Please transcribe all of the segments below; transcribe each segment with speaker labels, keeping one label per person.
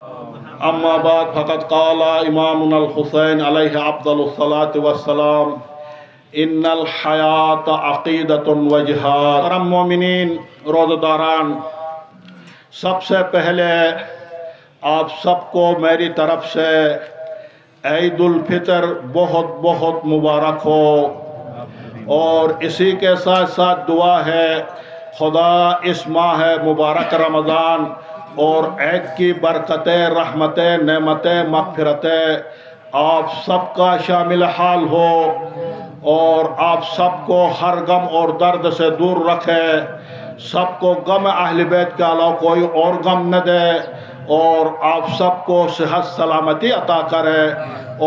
Speaker 1: اما بعد فقد قال امامنا الحسین علیہ افضل الصلاۃ والسلام ان الحیات عقیدۃ و جہاد۔ محترم مومنین، روزہ داران، سب سے پہلے آپ سب کو میری طرف سے عید الفطر بہت بہت مبارک ہو، اور اسی کے ساتھ ساتھ دعا ہے خدا اس ماہ مبارک رمضان اور عید کی برکتیں، رحمتیں، نعمتیں، مغفرتیں آپ سب کا شامل حال ہو، اور آپ سب کو ہر غم اور درد سے دور رکھے، سب کو غم اہل بیت کے علاوہ کوئی اور غم نہ دے، اور آپ سب کو صحت سلامتی عطا کرے،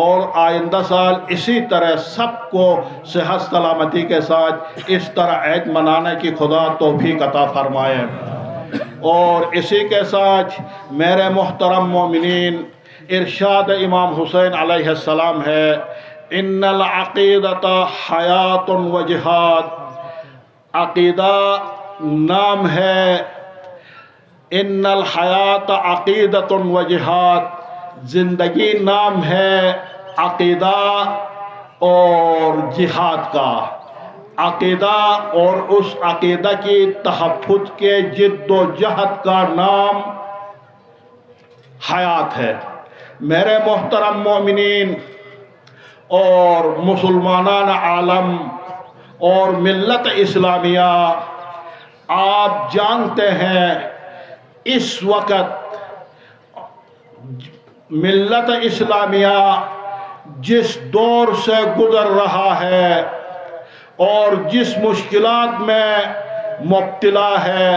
Speaker 1: اور آئندہ سال اسی طرح سب کو صحت سلامتی کے ساتھ اس طرح عید منانے کی خدا توفیق عطا فرمائے۔ اور اسی کے ساتھ میرے محترم مومنین، ارشاد امام حسین علیہ السلام ہے ان العقیدۃ حیات و جہاد۔ عقیدہ نام ہے، ان الحیات عقیدۃ و جہاد، زندگی نام ہے عقیدہ اور جہاد کا۔ عقیدہ اور اس عقیدہ کی تحفظ کے جد و جہد کا نام حیات ہے۔ میرے محترم مومنین اور مسلمانان عالم اور ملت اسلامیہ، آپ جانتے ہیں اس وقت ملت اسلامیہ جس دور سے گزر رہا ہے اور جس مشکلات میں مبتلا ہے،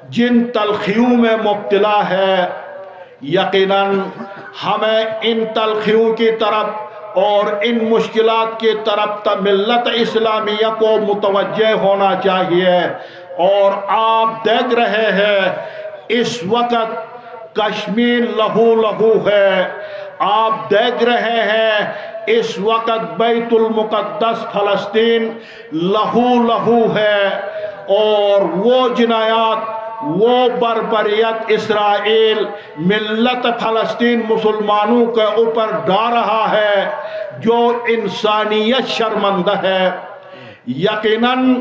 Speaker 1: جن تلخیوں میں مبتلا ہے، یقیناً ہمیں ان تلخیوں کی طرف اور ان مشکلات کی طرف ملت اسلامیہ کو متوجہ ہونا چاہیے۔ اور آپ دیکھ رہے ہیں اس وقت کشمیر لہو لہو ہے، آپ دیکھ رہے ہیں اس وقت بیت المقدس فلسطین لہو لہو ہے، اور وہ جنایات، وہ بربریت اسرائیل ملت فلسطین مسلمانوں کے اوپر ڈال رہا ہے جو انسانیت شرمندہ ہے۔ یقیناً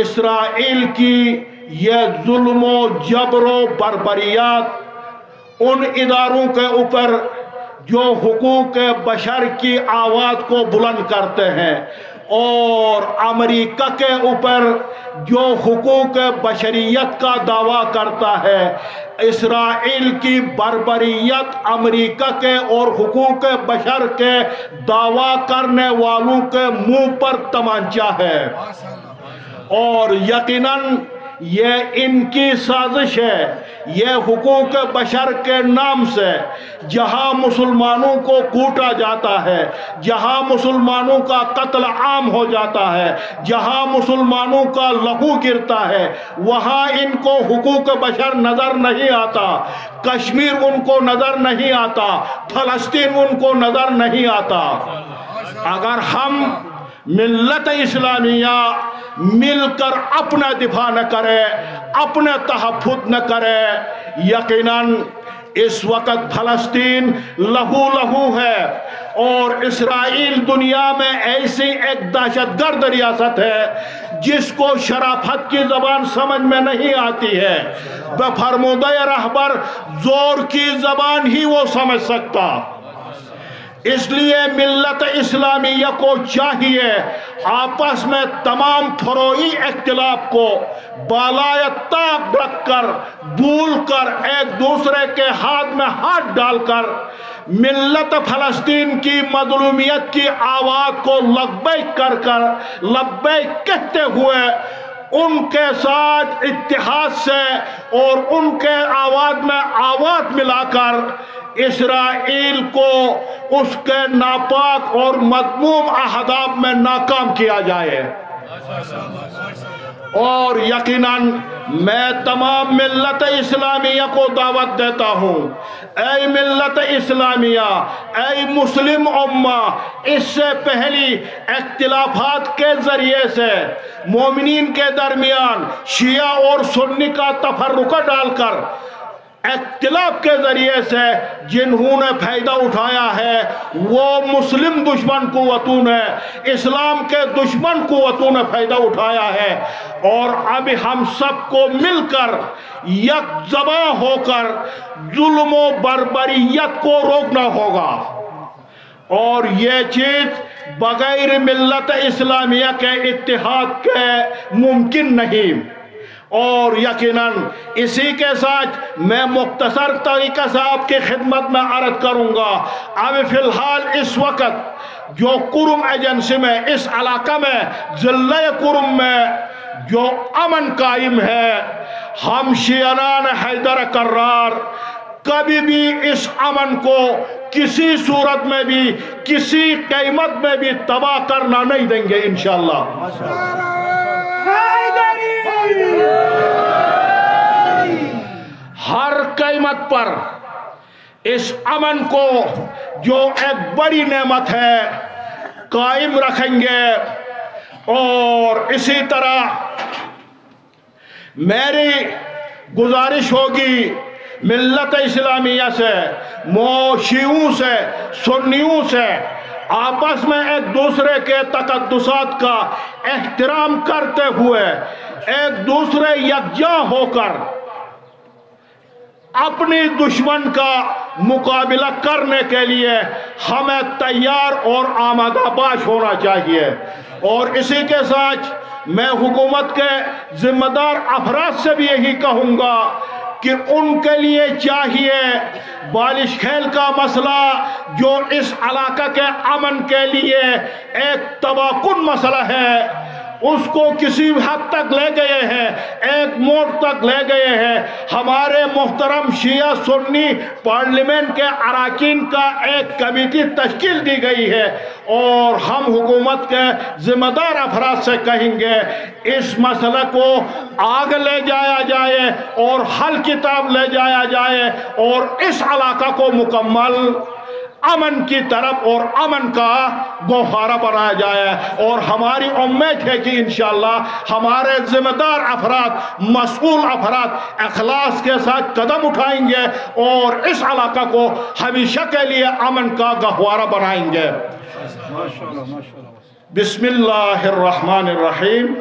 Speaker 1: اسرائیل کی یہ ظلم و جبر و بربریات ان اداروں کے اوپر جو حقوق بشر کی آواز کو بلند کرتے ہیں، اور امریکہ کے اوپر جو حقوق بشریت کا دعویٰ کرتا ہے، اسرائیل کی بربریت امریکہ کے اور حقوق بشر کے دعویٰ کرنے والوں کے منہ پر تمانچہ ہے، اور یقیناً یہ ان کی سازش ہے۔ یہ حقوق بشر کے نام سے جہاں مسلمانوں کو کوٹا جاتا ہے، جہاں مسلمانوں کا قتل عام ہو جاتا ہے، جہاں مسلمانوں کا لہو گرتا ہے، وہاں ان کو حقوق بشر نظر نہیں آتا، کشمیر ان کو نظر نہیں آتا، فلسطین ان کو نظر نہیں آتا۔ اگر ہم ملت اسلامیہ مل کر اپنا دفاع نہ کرے، اپنا تحفظ نہ کرے، یقیناً اس وقت فلسطین لہو لہو ہے، اور اسرائیل دنیا میں ایسی ایک دہشت گرد ریاست ہے جس کو شرافت کی زبان سمجھ میں نہیں آتی ہے، بفرمودہ رہبر زور کی زبان ہی وہ سمجھ سکتا۔ اس لیے ملت اسلامیہ کو چاہیے آپس میں تمام فروعی اختلاف کو بالائے طاق رکھ کر، بھول کر، ایک دوسرے کے ہاتھ میں ہاتھ ڈال کر ملت فلسطین کی مظلومیت کی آواز کو لبیک کر کر، لبیک کہتے ہوئے ان کے ساتھ اتحاد سے اور ان کے آواز میں آواز ملا کر اسرائیل کو اس کے ناپاک اور مذموم اہداف میں ناکام کیا جائے۔ اور یقیناً میں تمام ملت اسلامیہ کو دعوت دیتا ہوں، اے ملت اسلامیہ، اے مسلم امہ، اس سے پہلی اختلافات کے ذریعے سے مومنین کے درمیان شیعہ اور سنی کا تفرقہ ڈال کر اختلاف کے ذریعے سے جنہوں نے فائدہ اٹھایا ہے وہ مسلم دشمن قوتوں نے، اسلام کے دشمن قوتوں نے فائدہ اٹھایا ہے، اور اب ہم سب کو مل کر یک زباں ہو کر ظلم و بربریت کو روکنا ہوگا، اور یہ چیز بغیر ملت اسلامیہ کے اتحاد کے ممکن نہیں۔ اور یقیناً اسی کے ساتھ میں مختصر طریقہ سے آپ کی خدمت میں عرض کروں گا، اب فی الحال اس وقت جو کرم ایجنسی میں اس علاقہ میں ضلع کرم میں جو امن قائم ہے، ہم شیعان حیدر کرار کبھی بھی اس امن کو کسی صورت میں بھی کسی قیمت میں بھی تباہ کرنا نہیں دیں گے انشاءاللہ۔ ہر قیمت پر اس امن کو جو ایک بڑی نعمت ہے قائم رکھیں گے، اور اسی طرح میری گزارش ہوگی ملت اسلامیہ سے، شیعوں سے، سنیوں سے آپس میں ایک دوسرے کے تقدسات کا احترام کرتے ہوئے ایک دوسرے یکجا ہو کر اپنی دشمن کا مقابلہ کرنے کے لیے ہمیں تیار اور آمادہ باش ہونا چاہیے۔ اور اسی کے ساتھ میں حکومت کے ذمہ دار افراد سے بھی یہی کہوں گا کہ ان کے لیے چاہیے بالش کھیل کا مسئلہ جو اس علاقہ کے امن کے لیے ایک تباہ کن مسئلہ ہے، اس کو کسی حد تک لے گئے ہیں، ایک موڑ تک لے گئے ہیں۔ ہمارے محترم شیعہ سنی پارلیمنٹ کے اراکین کا ایک کمیٹی تشکیل دی گئی ہے، اور ہم حکومت کے ذمہ دار افراد سے کہیں گے اس مسئلہ کو آگے لے جایا جائے اور حل کتاب لے جایا جائے، اور اس علاقہ کو مکمل امن کی طرف اور امن کا گوہرا بنایا جائے۔ اور ہماری امید ہے کہ انشاءاللہ ہمارے ذمہ دار افراد، مسئول افراد اخلاص کے ساتھ قدم اٹھائیں گے اور اس علاقہ کو ہمیشہ کے لیے امن کا گہوارہ بنائیں گے۔ بسم اللہ الرحمن الرحیم۔